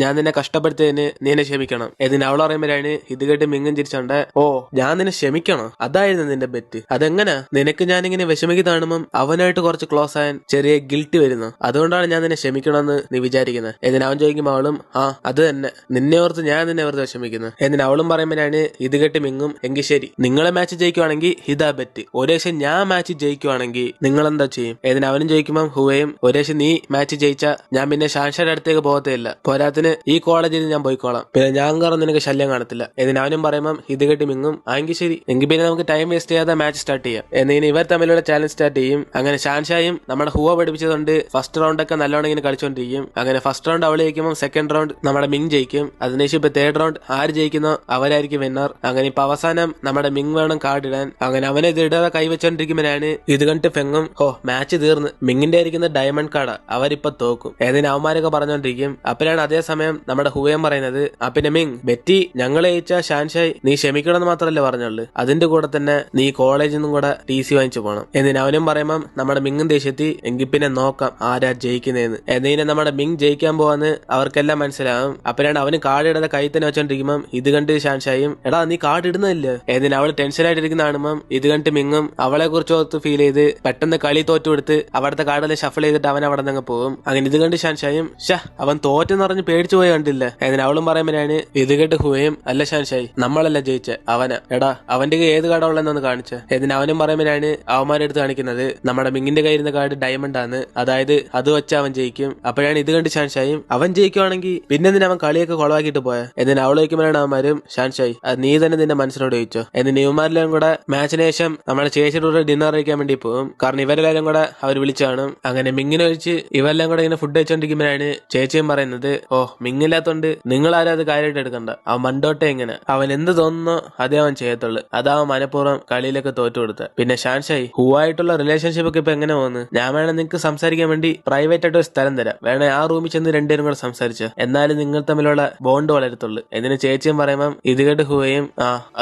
ഞാൻ നിന്നെ കഷ്ടപ്പെടുത്തിയതിന് നീ എന്നെ ക്ഷമിക്കണം. എന്നിന് അവൾ പറയുമ്പോഴാണ് ഇത് കേട്ട് മിങ്ങും ചിരിച്ചോണ്ട്, ഓ ഞാൻ നിന്നെ ക്ഷമിക്കണം, അതായിരുന്നു നിന്റെ ബെറ്റ്. അതെങ്ങനെ? നിനക്ക് ഞാനിങ്ങനെ വിഷമിക്ക് കാണുമ്പം അവനായിട്ട് കുറച്ച് ക്ലോസ് ആയാൻ ചെറിയ ഗിൽറ്റ് വരുന്നു, അതുകൊണ്ടാണ് ഞാൻ നിന്നെ ക്ഷമിക്കണമെന്ന് നീ വിചാരിക്കുന്നത്. എന്നിന് അവൻ ചോദിക്കുമ്പോൾ അവളും അത് തന്നെ, നിന്നെ ഓർത്ത് ഞാൻ നിന്നെ വെറുതെ വിഷമിക്കുന്നു. എന്നിന് അവളും പറയുമ്പോഴാണ് ഇത് കേട്ട് മിങ്ങും, എങ്കിൽ ശരി, നിങ്ങളെ മാച്ച് ജയിക്കുവാണെങ്കിൽ ഇതാ ബെറ്റ്, ഒരു പക്ഷെ ഞാൻ മാച്ച് ജയിക്കുവാണെങ്കിൽ നിങ്ങൾ എന്താ ചെയ്യും? എന്നിന് അവനും ചോദിക്കുമ്പോൾ ഹുവയും, ഒരു പക്ഷെ നീ മാച്ച് ജയിച്ചാ ഞാൻ പിന്നെ ഷാൻഷയുടെ അടുത്തേക്ക് പോകത്തില്ല, പോരാത്തിന് ഈ കോളേജിൽ ഞാൻ പോയിക്കോളാം, പിന്നെ ഞാൻ കാരണം നിനക്ക് ശല്യം കാണത്തില്ല. എന്നിന് അവനും പറയുമ്പം ഇത് കേട്ട് മിങ്ങും, എങ്കിൽ ശരി, എങ്കിൽ പിന്നെ നമുക്ക് ടൈം വേസ്റ്റ് ചെയ്യാതെ മാച്ച് സ്റ്റാർട്ട് ചെയ്യാം. എന്നിന് ഇവർ തമ്മിലുള്ള ചാലഞ്ച് സ്റ്റാർട്ട് ചെയ്യും. അങ്ങനെ ഷാൻഷായും നമ്മുടെ ഹുവ പഠിപ്പിച്ചതുകൊണ്ട് ഫസ്റ്റ് റൗണ്ട് ഒക്കെ നല്ലോണം ഇങ്ങനെ കളിച്ചോണ്ടിരിക്കും. അങ്ങനെ ഫസ്റ്റ് റൗണ്ട് അവൾ ജയിക്കുമ്പോൾ സെക്കൻഡ് റൗണ്ട് നമ്മുടെ മിങ് ജയിക്കും. അതിനുശേഷം ഇപ്പൊ തേർഡ് റൗണ്ട് ആര് ജയിക്കുന്നോ അവരായിരിക്കും വിന്നർ. അങ്ങനെ ഇപ്പൊ അവസാനം നമ്മുടെ മിങ് വേണം കാർഡ് ഇടാൻ. അങ്ങനെ അവനെ ഇത് ഇടാതെ കൈവച്ചോണ്ടിരിക്കുമ്പോഴാണ് ഇത് കണ്ടിട്ട് ഫെങ്ങും, മാച്ച് തീർന്ന്, മിങ്ങിന്റെ ആയിരിക്കുന്ന ഡയമണ്ട് കാർഡാ, അവരിപ്പൊ തോക്കും. ഏതിന് അവന്മാരൊക്കെ പറഞ്ഞോണ്ടിരിക്കും. അപ്പോഴാണ് അതേസമയം നമ്മുടെ ഹുവയം പറയുന്നത്, പിന്നെ മിങ് ബെറ്റി ഞങ്ങൾ ജയിച്ച ഷാൻഷായ് നീ ക്ഷമിക്കണമെന്ന് മാത്രമല്ലേ പറഞ്ഞുള്ളൂ, അതിന്റെ കൂടെ തന്നെ നീ കോളേജിൽ നിന്നും കൂടെ TC വാങ്ങിച്ചു പോകണം. എന്നിന് അവനും പറയുമ്പം നമ്മുടെ മിങ്ങും ദേഷ്യത്തി, എങ്കിൽ പിന്നെ നോക്കാം ആരാ ജയിക്കുന്നതെന്ന്. എന്നിനെ നമ്മുടെ മിങ് ജയിക്കാൻ പോവാന്ന് അവർക്കെല്ലാം മനസ്സിലാവും. അപ്പോഴാണ് അവന് കാർഡ് ഇടാതെ കൈ തന്നെ വെച്ചോണ്ടിരിക്കുമ്പം ഇത് കണ്ട് ഷാൻഷായും, എടാ നീ കാർഡ് ഇടുന്നില്ല. എന്നിന് അവൾ ടെൻഷനായിട്ടിരിക്കുന്ന കാണുമ്പം ഇത് കണ്ട് മിങ്ങും അവളെ കുറിച്ച് ഓർത്ത് ഫീൽ ചെയ്ത് പെട്ടെന്ന് കളി തോറ്റു കൊടുത്ത് അവിടുത്തെ കാർഡെല്ലാം ഷഫിൾ ചെയ്തിട്ട് അവൻ അവിടെ നിന്ന് പോകും. അങ്ങനെ ഇത് കണ്ട് ഷാൻഷായും, അവൻ തോറ്റെന്ന് പറഞ്ഞ് പേടിച്ചു പോയി കണ്ടില്ല. എന്നിന് അവളും പറയുമ്പോഴാണ് ഇത് കേട്ട് ഹുവയും, അല്ല ഷാൻഷായി, നമ്മളല്ല ജയിച്ച, അവനാ. എടാ അവന്റെ ഏത് കാർഡാ ഉള്ളതെന്ന് കാണിച്ച. എന്നിന് അവനും പറയുമ്പോഴാണ് അവന്മാരെടുത്ത് കാണിക്കുന്നത് നമ്മുടെ മിങ്ങിന്റെ കയ്യിരുന്ന കാർഡ് ഡയമണ്ട് ആണ്, അതായത് അത് വെച്ച് അവൻ ജയിക്കും. അപ്പോഴാണ് ഇത് കണ്ട് ഷാൻഷായും, അവൻ ജയിക്കുവാണെങ്കിൽ പിന്നെ എന്തിനാ അവൻ കളിയൊക്കെ കുളവാക്കിട്ട് പോയ. എന്നിന് അവൾ ചോദിക്കുമ്പോഴാണ് അവന്മാരും, ഷാൻഷായി അത് നീ തന്നെ നിന്റെ മനസ്സിനോട് ചോദിച്ചോ. എന്നിന് ഇവന്മാരെല്ലാം കൂടെ മാച്ചിന് ശേഷം നമ്മുടെ ചേച്ചിയുടെ കൂടെ ഡിന്നർ കഴിക്കാൻ വേണ്ടി പോകും. കാരണം ഇവരെല്ലാരും കൂടെ അവർ വിളിച്ചു കാണും. അങ്ങനെ മിങ്ങിനെ ഒഴിച്ച് ഇവരെല്ലാം കൂടെ ഇങ്ങനെ ഫുഡ് വെച്ചോണ്ടിരിക്കുമ്പോഴാണ് ചേച്ചിയും പറയുന്നത്, മിങ്ങില്ലാത്തോണ്ട് നിങ്ങൾ ആരും അത് കാര്യമായിട്ട് എടുക്കണ്ട, അവൻ മണ്ടോട്ടെ ഇങ്ങനെ, അവൻ എന്ത് തോന്നുന്നോ അതേ അവൻ ചെയ്യത്തുള്ളൂ, അതാവൻ മനഃപൂർവ്വം കളിയിലൊക്കെ തോറ്റു കൊടുത്ത. പിന്നെ ഷാൻഷായി ഹുവായിട്ടുള്ള റിലേഷൻഷിപ്പ് ഒക്കെ ഇപ്പൊ എങ്ങനെ പോകുന്നു? ഞാൻ വേണേ നിങ്ങൾക്ക് സംസാരിക്കാൻ വേണ്ടി പ്രൈവറ്റ് ആയിട്ട് ഒരു സ്ഥലം തരാം, വേണേ ആ റൂമിൽ ചെന്ന് രണ്ടുപേരും കൂടെ സംസാരിച്ചോ, എന്നാലും നിങ്ങൾ തമ്മിലുള്ള ബോണ്ട് വളരത്തുള്ളൂ. എന്നിന് ചേച്ചിയും പറയുമ്പം ഇത് കേട്ട് ഹുവയും,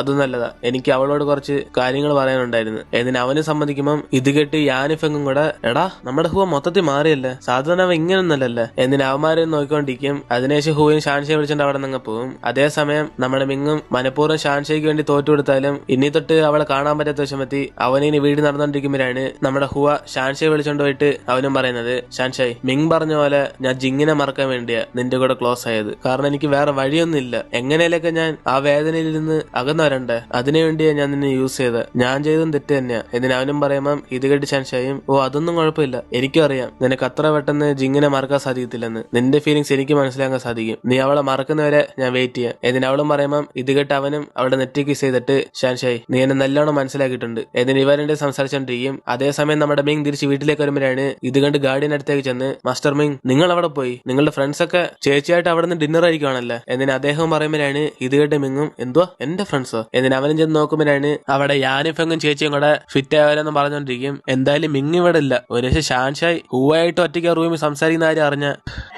അത് നല്ലതാ, എനിക്ക് അവളോട് കുറച്ച് കാര്യങ്ങൾ പറയാനുണ്ടായിരുന്നു. എന്നിന് അവന് സമ്മതിക്കുമ്പം ഇത് കേട്ട് യാനിഫെങ്ങും കൂടെ, എടാ നമ്മുടെ ഹുവ മൊത്തത്തിൽ മാറിയല്ലേ, സാധാരണ അവൻ ഇങ്ങനൊന്നല്ലല്ലേ. എന്നിന് അവന്മാരെ നോക്കിക്കൊണ്ടിരിക്കും. അതിനുശേഷം ഹുവയും ഷാൻഷയെ വിളിച്ചോണ്ട് അവിടെ നിന്ന് പോകും. അതേസമയം നമ്മുടെ മിങ്ങും മനഃപൂർവ്വം ഷാൻഷയ്ക്ക് വേണ്ടി തോറ്റു കൊടുത്താലും ഇനി തൊട്ട് അവളെ കാണാൻ പറ്റാത്ത വിഷമത്തി അവനിനി വീട് നടന്നുകൊണ്ടിരിക്കുമ്പോഴാണ് നമ്മുടെ ഹുവ ഷാൻഷയെ വിളിച്ചോണ്ട് പോയിട്ട് അവനും പറയുന്നത്, ഷാൻഷായ് മിങ് പറഞ്ഞ പോലെ ഞാൻ ജിങ്ങിനെ മറക്കാൻ വേണ്ടിയാ നിന്റെ കൂടെ ക്ലോസ് ആയത്, കാരണം എനിക്ക് വേറെ വഴിയൊന്നുമില്ല, എങ്ങനെയൊക്കെ ഞാൻ ആ വേദനയിൽ നിന്ന് അകന്നു വരണ്ടേ, അതിനുവേണ്ടിയാ ഞാൻ നിന്നെ യൂസ് ചെയ്ത്, ഞാൻ ചെയ്തതും തെറ്റ് തന്നെയാ. എന്നിന് അവനും പറയുമ്പം ഇത് കേട്ട് ഷാൻഷായും, അതൊന്നും കുഴപ്പമില്ല, എനിക്കും അറിയാം നിനക്ക് അത്ര പെട്ടെന്ന് ജിങ്ങിനെ മറക്കാൻ സാധിക്കത്തില്ലെന്ന്, നിന്റെ ഫീലിങ്സ് എനിക്ക് മനസ്സിലാക്കാൻ സാധിക്കും, നീ അവളെ മറക്കുന്നവരെ ഞാൻ വെയിറ്റ് ചെയ്യാം. എന്നിന് അവളും പറയുമ്പം ഇത് കേട്ട് അവനും അവളുടെ നെറ്റി കിസ് ചെയ്തിട്ട്, ഷാൻഷായ് നീ എന്നെ നല്ലോണം മനസ്സിലാക്കിയിട്ടുണ്ട്. എന്നിന് ഇവരുടെ സംസാരിച്ചോണ്ടിരിക്കും. അതേസമയം നമ്മുടെ മിങ് തിരിച്ച് വീട്ടിലേക്ക് വരുമ്പോഴാണ് ഇത് കണ്ട് ഗാർഡിയൻ അടുത്തേക്ക് ചെന്ന്, മാസ്റ്റർ മിങ് നിങ്ങൾ അവിടെ പോയി, നിങ്ങളുടെ ഫ്രണ്ട്സ് ഒക്കെ ചേച്ചിയായിട്ട് അവിടെ നിന്ന് ഡിന്നർ കഴിക്കുവാണല്ലേ. എന്നിന് അദ്ദേഹം പറയുമ്പോഴാണ് ഇത് കേട്ട് മിങ്ങും, എന്തുവാ എന്റെ ഫ്രണ്ട്സോ. എന്നിന് അവനും ചെന്ന് നോക്കുമ്പോഴാണ് അവിടെ യാനിഫെങ്ങും ചേച്ചിയും കൂടെ ഫിറ്റ് ആയാലെന്ന് പറഞ്ഞോണ്ടിരിക്കും. എന്തായാലും മിങ് ഇവിടെ ഇല്ല, ഒരു പക്ഷേ ഷാൻഷായ് ഹൂവായിട്ട് ഒറ്റയ്ക്ക് റൂമിൽ സംസാരിക്കുന്ന കാര്യം അറിഞ്ഞ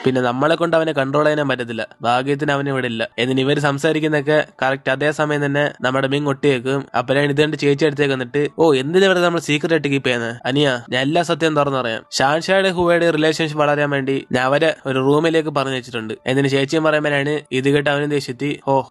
പിന്നെ നമ്മളെ കൊണ്ട് അവനെ കൺട്രോൾ ചെയ്യാൻ പറ്റത്തില്ല, ഭാഗ്യത്തിന് അവന് ഇവിടെ ഇല്ല. എന്നിന് ഇവര് സംസാരിക്കുന്നൊക്കെ കറക്റ്റ് അതേസമയം തന്നെ നമ്മുടെ മിങ് ഒട്ടിയേക്കും. അപ്പോഴാണ് ഇത് കണ്ട് ചേച്ചി അടുത്തേക്ക് വന്നിട്ട്, എന്തിനാ ഇവിടെ നമ്മൾ സീക്രട്ട് ആയിട്ട് കീപ്പ് ചെയ്യുന്നത്, അനിയ ഞാൻ എല്ലാ സത്യം തുറന്നു പറയാം, ഷാൻഷയുടെ ഹുവയുടെ റിലേഷൻഷിപ്പ് വളരാൻ വേണ്ടി ഞാൻ അവരെ ഒരു റൂമിലേക്ക് പറഞ്ഞു വെച്ചിട്ടുണ്ട്. എന്നിന് ചേച്ചിയും പറയുമ്പോഴാണ് ഇത് കേട്ട് അവനും ദേഷ്യത്തി,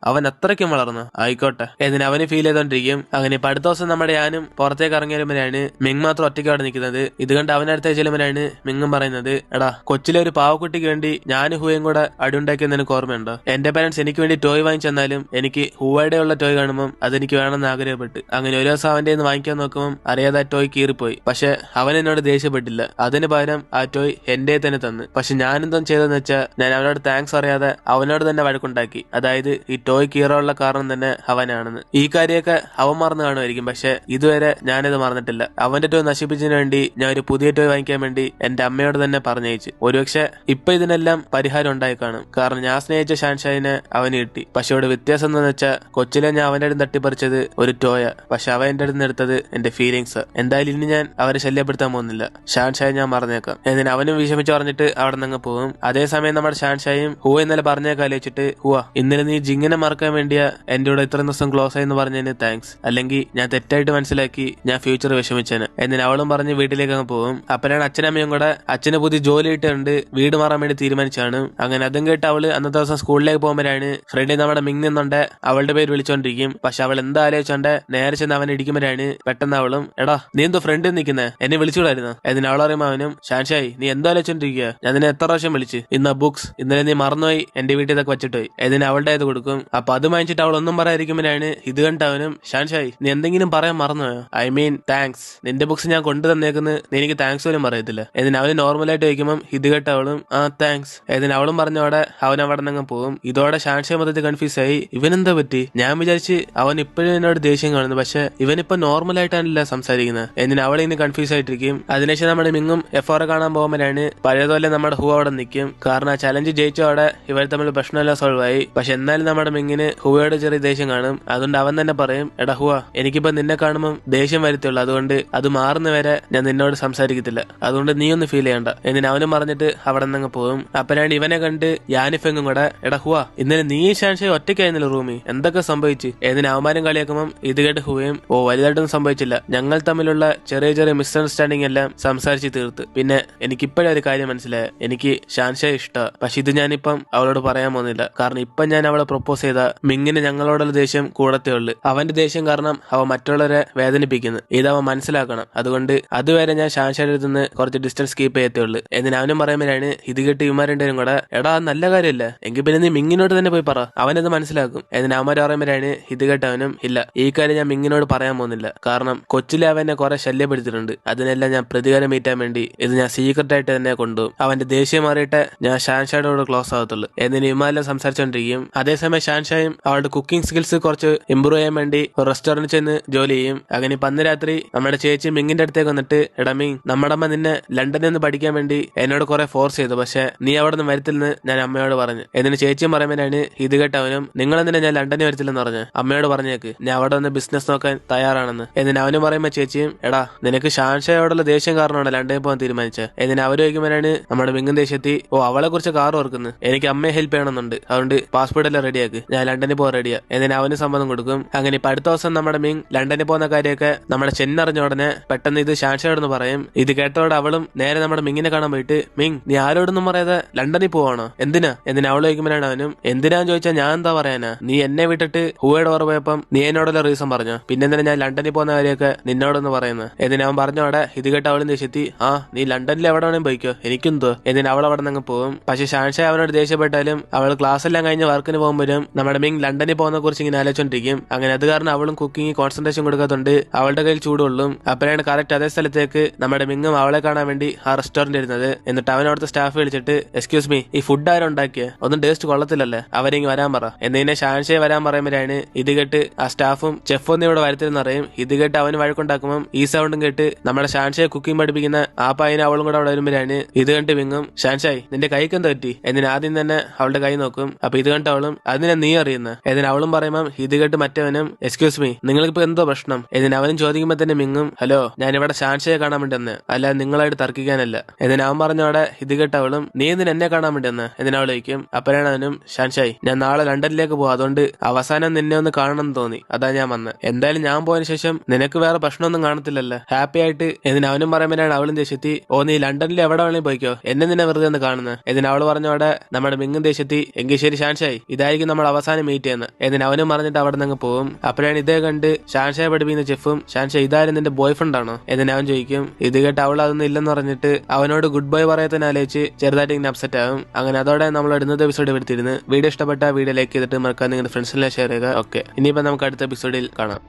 അവൻ അത്രയ്ക്കും വളർന്നു, ആയിക്കോട്ടെ. എന്നിന് അവന് ഫീൽ ചെയ്തോണ്ടിരിക്കും. അങ്ങനെ ഇപ്പൊ അടുത്ത ദിവസം നമ്മുടെ ഞാനും പുറത്തേക്ക് ഇറങ്ങി വരുമ്പോഴാണ് മിങ് മാത്രം ഒറ്റയ്ക്ക് അവിടെ നിൽക്കുന്നത്. ഇത് കണ്ട് അവനടുത്തേക്ക് ചെല്ലുമ്പോഴാണ് മിങ്ങും പറയുന്നത്, എടാ കൊച്ചിലെ ഒരു പാവക്കുട്ടിക്ക് വേണ്ടി ഞാൻ ഹുവയും കൂടെ അടിയുണ്ടാക്കിയെന്ന് നിനക്ക് ഓർമ്മയുണ്ടോ? എന്റെ പാരന്റ്സ് എനിക്ക് വേണ്ടി ടോയ് വാങ്ങിച്ചെന്നാലും എനിക്ക് ഹുവയുടെ ഉള്ള ടോയ് കാണുമ്പോൾ അതെനിക്ക് വേണമെന്ന് ആഗ്രഹപ്പെട്ട്, അങ്ങനെ ഒരു ദിവസം അവന്റെ വാങ്ങിക്കാൻ നോക്കുമ്പോൾ അറിയാതെ ആ ടോയ് കീറിപ്പോയി. പക്ഷെ അവൻ എന്നോട് ദേഷ്യപ്പെട്ടില്ല, അതിന് പകരം ആ ടോയ് എന്റെ തന്നെ തന്ന്. പക്ഷെ ഞാനെന്തോ ചെയ്തെന്ന് വെച്ചാൽ ഞാൻ അവനോട് താങ്ക്സ് അറിയാതെ അവനോട് തന്നെ വഴക്കുണ്ടാക്കി, അതായത് ഈ ടോയ് കീറാനുള്ള കാരണം തന്നെ അവനാണെന്ന്. ഈ കാര്യമൊക്കെ അവൻ മറന്നു കാണുമായിരിക്കും, പക്ഷെ ഇതുവരെ ഞാനിത് മറന്നിട്ടില്ല. അവന്റെ ടോയ് നശിപ്പിച്ചതിന് വേണ്ടി ഞാൻ ഒരു പുതിയ ടോയ് വാങ്ങിക്കാൻ വേണ്ടി എന്റെ അമ്മയോട് തന്നെ പറഞ്ഞയച്ചു. ഒരുപക്ഷെ ഇപ്പൊ ഇതിനെല്ലാം പരിഹാരം ഉണ്ടായി കാണും, കാരണം ഞാൻ സ്നേഹിച്ച ഷാൻഷായിനെ അവന് കിട്ടി. പക്ഷെ ഇവിടെ വ്യത്യാസം എന്താണെന്ന് വെച്ചാൽ കൊച്ചിലെ ഞാൻ അവന്റെ അടുത്ത് തട്ടിപ്പറിച്ചത് ഒരു ടോയ, പക്ഷെ അവൻ എന്റെ അടുത്ത് എടുത്തത് എന്റെ ഫീലിങ്സ്. എന്തായാലും ഇനി ഞാൻ അവരെ ശല്യപ്പെടുത്താൻ പോകുന്നില്ല, ഷാൻഷായി ഞാൻ മറന്നേക്കാം. എന്നിന് അവനും വിഷമിച്ച് പറഞ്ഞിട്ട് അവിടെ നിന്ന് പോവും. അതേസമയം നമ്മുടെ ഷാൻഷായും ഹുവ ഇന്നലെ പറഞ്ഞേക്കാം ആലോചിച്ചിട്ട്, ഹുവ ഇന്നലെ നീ ജിങ്ങിനെ മറക്കാൻ വേണ്ടിയാ എന്റെ കൂടെ ഇത്രയും ദിവസം ക്ലോസ് ആയെന്ന് പറഞ്ഞതിന് താങ്ക്സ്, അല്ലെങ്കിൽ ഞാൻ തെറ്റായിട്ട് മനസ്സിലാക്കി ഞാൻ ഫ്യൂച്ചർ വിഷമിച്ചേന്. എന്നിന് അവളും പറഞ്ഞ് വീട്ടിലേക്ക് അങ്ങ് പോകും. അപ്പോഴാണ് അച്ഛനമ്മയും കൂടെ അച്ഛന് പുതിയ ജോലി ഇട്ടുണ്ട് വീട് മാറാൻ വേണ്ടി തീരുമാനിച്ചാണ്. അങ്ങനെ അതും കേട്ട് അവള് അന്നത്തെ ദിവസം സ്കൂളിലേക്ക് പോകുമ്പോഴാണ് ഫ്രണ്ടിൽ നമ്മുടെ മിങ് നിന്നുണ്ട് അവളുടെ പേര് വിളിച്ചോണ്ടിരിക്കും. പക്ഷെ അവൾ എന്താ ആലോചിച്ചോണ്ട് നേരെ ചെന്ന് അവനെ ഇടിക്കുമ്പോഴാണ് പെട്ടെന്ന് അവളും എടാ നീ എന്തോ ഫ്രണ്ട് നിൽക്കുന്നേ എന്നെ വിളിച്ചുകൂടായിരുന്നു. അതിന് അവൾ പറയുമ്പോൾ അവനും ഷാൻഷായി നീ എന്താ ആലോചിച്ചോണ്ടിരിക്കുക, ഞാൻ നിന്നെ എത്ര പ്രാവശ്യം വിളിച്ച്, ഇന്ന് ബുക്സ് ഇന്നലെ നീ മറന്നുപോയി എന്റെ വീട്ടിൽ ഇതൊക്കെ വെച്ചിട്ട് പോയി. ഇതിന് അവളുടെ ഇത് കൊടുക്കും. അപ്പൊ അത് വാങ്ങിച്ചിട്ട് അവൾ ഒന്നും പറയാതിരിക്കുമ്പോഴാണ് ഇത് കണ്ട് അവനും ഷാൻഷായി നീ എന്തെങ്കിലും പറയാൻ മറന്നുപോയോ, ഐ മീൻ താങ്ക്സ്, നിന്റെ ബുക്സ് ഞാൻ കൊണ്ടു തന്നേക്കുന്നത് നീ എനിക്ക് താങ്ക്സ് പോലും പറയത്തില്ല. ഇതിന് അവന് നോർമലായിട്ട് ചോദിക്കുമ്പോൾ ഇത് കേട്ട് അവളും ആ താങ്ക്സ്. ഇതിന് അവളും പറഞ്ഞോടെ അവൻ അവിടെ നിന്ന് പോകും. ഇതോടെ ഷാൻഷായി മൊത്തത്തിൽ കൺഫ്യൂസ് ആയി. ഇവനെന്താ പറ്റി, ഞാൻ വിചാരിച്ച് അവൻ ഇപ്പോഴും എന്നോട് ദേഷ്യം കാണുന്നു, പക്ഷെ ഇവനിപ്പോ നോർമൽ ആയിട്ടാണല്ല സംസാരിക്കുന്നത്. എന്നിന് അവൾ ഇന്ന് കൺഫ്യൂസ് ആയിട്ടിരിക്കും. അതിനുശേഷം നമ്മുടെ മിങ്ങും എഫോറെ കാണാൻ പോകുമ്പോഴാണ് പഴയതുപോലെ നമ്മുടെ ഹു അവിടെ നിൽക്കും. കാരണം ആ ചലഞ്ച് ജയിച്ചോടെ ഇവർ തമ്മിൽ പ്രശ്നമെല്ലാം സോൾവ് ആയി. പക്ഷെ എന്നാലും നമ്മുടെ മിങ്ങിന് ഹുവയോട് ചെറിയ ദേഷ്യം കാണും. അതുകൊണ്ട് അവൻ തന്നെ പറയും എടാ ഹുവ എനിക്കിപ്പോ നിന്നെ കാണുമ്പോൾ ദേഷ്യം വരത്തുള്ളൂ, അതുകൊണ്ട് അത് മാറുന്ന വരെ ഞാൻ നിന്നോട് സംസാരിക്കത്തില്ല, അതുകൊണ്ട് നീ ഒന്ന് ഫീൽ ചെയ്യണ്ട. എന്നിന് അവനും പറഞ്ഞിട്ട് അവിടെ നിന്ന് പോകും. അപ്പനാണ് ഇവനെ കണ്ട് യാനിഫെങ്ങും കൂടെ എടാ ഹുവ ഇന്നലെ നീ ഷാൻഷായി ഒറ്റയ്ക്കായിരുന്നില്ല റൂമിൽ, എന്തൊക്കെ സംഭവിച്ചു. എന്നിന് അവന്മാരും കളിയാക്കുമ്പോൾ ഇത് കേട്ട് ഹുവയും ഓ വലുതായിട്ടൊന്നും സംഭവിച്ചില്ല, ഞങ്ങൾ തമ്മിലുള്ള ചെറിയ ചെറിയ മിസ്അണ്ടർസ്റ്റാൻഡിംഗ് എല്ലാം സംസാരിച്ച് തീർത്ത്. പിന്നെ എനിക്കിപ്പോഴും ഒരു കാര്യം മനസ്സിലായ, എനിക്ക് ഷാൻഷായി ഇഷ്ടമാണ്, പക്ഷെ ഇത് ഞാനിപ്പം അവളോട് പറയാൻ പോകുന്നില്ല. കാരണം ഇപ്പം ഞാൻ അവളെ പ്രൊപ്പോസ് ചെയ്ത മിങ്ങിന് ഞങ്ങളോടുള്ള ദേഷ്യം കൂടത്തേ ഉള്ളു. അവന്റെ ദേഷ്യം കാരണം അവൻ മറ്റുള്ളവരെ വേദനിപ്പിക്കുന്നു, ഇത് അവൻ മനസ്സിലാക്കണം. അതുകൊണ്ട് അതുവരെ ഞാൻ ഷാൻഷായുടെ അടുത്ത് നിന്ന് കുറച്ച് ഡിസ്റ്റൻസ് കീപ്പ് ചെയ്യത്തേ ഉള്ളു. എന്നിന് അവനും പറയുമ്പോഴാണ് ഇത് കേട്ട് ഇവന്മാരുണ്ടേരും കൂടെ എടാ നല്ല കാര്യമല്ല, എങ്കിൽ പിന്നെ നീ മിങ്ങിനോട് തന്നെ പോയി പറ, അവനത് മനസ്സിലാക്കും. എന്നിന് അവന്മാർ പറയുമ്പോഴാണ് ഇത് കേട്ട് അവനും ഇല്ല ഈ കാര്യം ഞാൻ മിങ്ങിനോട് പറയാൻ പോകുന്നില്ല, കാരണം കൊച്ചിലെ അവനെ കുറെ ശല്യപ്പെടുത്തിയിട്ടുണ്ട്, അതിനെല്ലാം ഞാൻ പ്രതികാരം മീറ്റാൻ വേണ്ടി ഇത് ഞാൻ സീക്രട്ട് ആയിട്ട് തന്നെ കൊണ്ടുപോകും. അവന്റെ ദേഷ്യം മാറിയിട്ട് ഞാൻ ഷാൻഷായോട് ക്ലോസ് ആകത്തുള്ളൂ. എന്നിന് ഇമാരെല്ലാം സംസാരിച്ചോണ്ടിരിക്കും. അതേസമയം ഷാൻഷായും അവളുടെ കുക്കിംഗ് സ്കിൽസ് കുറച്ച് ഇമ്പ്രൂവ് ചെയ്യാൻ വേണ്ടി ഒരു റെസ്റ്റോറന്റിൽ ചെന്ന് ജോലി ചെയ്യും. അങ്ങനെ ഇപ്പൊ അന്ന് രാത്രി നമ്മുടെ ചേച്ചി മിങ്ങിന്റെ അടുത്തേക്ക് വന്നിട്ട് എടാ മിങ് നമ്മുടെ അമ്മ നിന്നെ ലണ്ടനിൽ നിന്ന് പഠിക്കാൻ വേണ്ടി എന്നോട് കുറെ ഫോഴ്സ് ചെയ്തു, പക്ഷെ നീ അവിടെ നിന്ന് വരത്തില്ലെന്ന് ഞാൻ അമ്മയോട് പറഞ്ഞു. എന്നിട്ട് ചേച്ചിയും പറയുമ്പോഴാണ് ഇത് കേട്ടവനും നിങ്ങളെന്തിനാ ഞാൻ ലണ്ടനിൽ വരത്തില്ലെന്ന് പറഞ്ഞു, അമ്മയോട് പറഞ്ഞേക്ക് ഞാൻ അവിടെ വന്ന് ബിസിനസ് നോക്കാൻ തയ്യാറാണെന്ന്. എന്നിന് അവനും പറയുമ്പോ ചേച്ചിയും എടാ നിനക്ക് ഷാൻഷായോടുള്ള ദേഷ്യം കാരണമാണ് ലണ്ടനിൽ പോകാൻ തീരുമാനിച്ചത്. എന്നിന് അവർ ചോദിക്കുമ്പോഴാണ് നമ്മുടെ മിങ്ങും ദേഷ്യത്തി ഓ അവളെ കുറിച്ച് കാർ ഓർക്കുന്നു, എനിക്ക് അമ്മയെ ഹെൽപ്പ് ചെയ്യണമെന്നുണ്ട്, അതുകൊണ്ട് പാസ്പോർട്ട് എല്ലാം റെഡിയാക്ക്, ഞാൻ ലണ്ടനിൽ പോകാൻ റെഡിയാ. എന്നിന് അവന് സമ്മതം കൊടുക്കും. അങ്ങനെ ഇപ്പൊ അടുത്ത ദിവസം നമ്മുടെ മിങ് ലണ്ടനിൽ പോകുന്ന കാര്യമൊക്കെ നമ്മുടെ ചെന്നറിഞ്ഞ ഉടനെ പെട്ടെന്ന് ഇത് ഷാൻഷായോടൊന്ന് പറയും. ഇത് കേട്ടോടെ അവളും നേരെ നമ്മുടെ മിങ്ങിനെ കാണാൻ പോയിട്ട് മിങ് നീ ആരോടൊന്നും പറയാതെ ലണ്ടനിൽ പോവാണോ, എന്തിനാ. എന്നിന് അവൾ ചോദിക്കുമ്പോഴാണ് അവനും എന്തിനാന്ന് ചോദിച്ചാൽ ഞാൻ എന്താ പറയാനാ, നീ എന്നെ വിട്ടിട്ട് ഹുവയുടെ ഓർ പോയപ്പം നീ എന്നോടുള്ള റീസൺ പറഞ്ഞു, പിന്നെ ഞാൻ ലണ്ടനിൽ പോകുന്ന കാര്യമൊക്കെ നിന്നോടൊന്ന് പറയുന്നത്. എന്നിന് അവൻ പറഞ്ഞോടെ ഇത് കേട്ട് അവളും ദേഷ്യത്തി ആ നീ ലണ്ടനിൽ എവിടെ വേണേലും പോയിക്കോ എനിക്കെന്തോ. എന്നിന് അവൾ അവിടെ നിന്ന് പോകും. പക്ഷെ ഷാൻഷായ് അവനോട് ദേഷ്യപ്പെട്ടാലും അവൾ ക്ലാസ് എല്ലാം കഴിഞ്ഞ് വർക്കിന് പോകുമ്പോഴും നമ്മുടെ മിങ് ലണ്ടനിൽ പോകുന്ന കുറിച്ച് ഇങ്ങനെ ആലോചിച്ചോണ്ടിരിക്കും. അങ്ങനെ അത് കാരണം അവളും കുക്കിംഗ് കോൺസെൻട്രേഷൻ കൊടുക്കാത്തോണ്ട് അവളുടെ കയ്യിൽ ചൂടുകൊള്ളും. അപ്പോഴാണ് കറക്റ്റ് അതേ സ്ഥലത്തേക്ക് നമ്മുടെ മിങ്ങും അവളെ കാണാൻ വേണ്ടി ആ റെസ്റ്റോറന്റ് ഇരുന്നത്. എന്നിട്ട് അവൻ അവിടുത്തെ സ്റ്റാഫ് വിളിച്ചിട്ട് എക്സ്ക്യൂസ് മീ ഈ ഫുഡ് ആരും ഉണ്ടാക്കിയ ഒന്നും ടേസ്റ്റ് കൊള്ളത്തില്ലല്ലേ, അവരിങ്ങ് വരാൻ പറ. എന്നതിനെ ഷാൻഷായ് വരാൻ പറയുമ്പോഴാണ് ഇത് കേട്ട് ആ സ്റ്റാഫും ചെഫൊന്നും ഇവിടെ വരത്തില്ലെന്ന് അറിയും. ഇത് കേട്ട് അവന് വഴക്കുണ്ടാക്കുമ്പോൾ ഈ സൗണ്ടും കേട്ട് നമ്മുടെ ഷാൻഷായ് കുക്കിംഗ് പഠിപ്പിക്കുന്ന ആ പയ്യനെ അവളും കൂടെ അവിടെ വരുമ്പോഴാണ് ഇത് കണ്ട് മിങ്ങും ഷാൻഷായ് നിന്റെ കൈക്ക് എന്താ പറ്റി. എന്നിന് ആദ്യം തന്നെ അവളുടെ കൈ നോക്കും. അപ്പൊ ഇത് കണ്ട് അവളും അതിനെ നീ അറിയുന്ന. എന്നിന് അവളും പറയുമ്പോൾ ഇത് കേട്ട് മറ്റവനും എക്സ്ക്യൂസ് മീ നിങ്ങൾക്കിപ്പോ എന്തോ പ്രശ്നം. എന്നിന് അവനും ചോദിക്കുമ്പോ തന്നെ മിങ്ങും ഹലോ ഞാൻ ഇവിടെ ഷാൻഷായെ കാണാൻ വേണ്ടി അല്ലാതെ നിങ്ങളായിട്ട് തർക്കിക്കാനല്ല. എന്നിന് അവൻ പറഞ്ഞോടെ ഇത് കേട്ടവളും നീ എന്തിന് എന്നെ കാണാൻ വേണ്ടി എന്നിന് അവൾ ചോദിക്കും. അപ്പോഴാണ് അവനും ഷാൻഷായ് ഞാൻ നാളെ ലണ്ടനിലേക്ക് പോകും, അതുകൊണ്ട് അവസാനം നിന്നെ ഒന്ന് കാണണം എന്ന് തോന്നി, അതാ ഞാൻ വന്ന്. എന്തായാലും ഞാൻ പോയതിനു ശേഷം നിനക്ക് വേറെ പ്രശ്നമൊന്നും കാണത്തില്ലല്ലോ, ഹാപ്പി ആയിട്ട്. എന്നിന് അവനും പറയുമ്പോഴാണ് അവളും ദേഷ്യത്തി ഓ നീ ലണ്ടനിൽ എവിടെ വേണമെങ്കിലും പോയിക്കോ എന്നെ നിന്നെ വെറുതെ ഒന്ന് കാണുന്നത്. എന്നിന് അവള് പറഞ്ഞോടെ നമ്മുടെ മിങ്ങും ദേഷ്യത്തി എങ്കിൽ ശരി ഷാൻഷായ് ഇതായിരിക്കും നമ്മൾ അവസാനം മീറ്റ് ചെയ്യുന്നത്. എന്നിന് അവനും പറഞ്ഞിട്ട് അവിടെ നിന്ന് പോകും. അപ്പോഴാണ് ഇതേ കണ്ട് ഷാൻഷായ് പഠിപ്പിക്കുന്ന ചെഫും ഷാൻഷായ് ഇതാരും നിന്റെ ബോയ് ഫ്രണ്ട് ആണോ എന്നിന് അവൻ ചോദിക്കും. ഇത് കേട്ട് അവൾ അതൊന്നും ഇല്ലെന്ന് പറഞ്ഞിട്ട് അവനോട് ഗുഡ് ബൈ പറയത്തിന് ആലോചിച്ച് ചെറുതായിട്ട് ഇങ്ങനെ അപ്സെറ്റ് ആകും. അങ്ങനെ അതോടെ നമ്മൾ ഇടുന്നത് എപ്പിസോഡ് എടുത്തിരുന്നു. വീഡിയോ ഇഷ്ടപ്പെട്ട വീഡിയോ ലൈക്ക് ചെയ്തിട്ട് മറക്കാൻ നിങ്ങളുടെ ഫ്രണ്ട്സിനെ ഷെയർ ചെയ്യുക. ഓക്കെ ഇനിയിപ്പോ നമുക്ക് അടുത്ത എപ്പിസോഡിൽ കാണാം.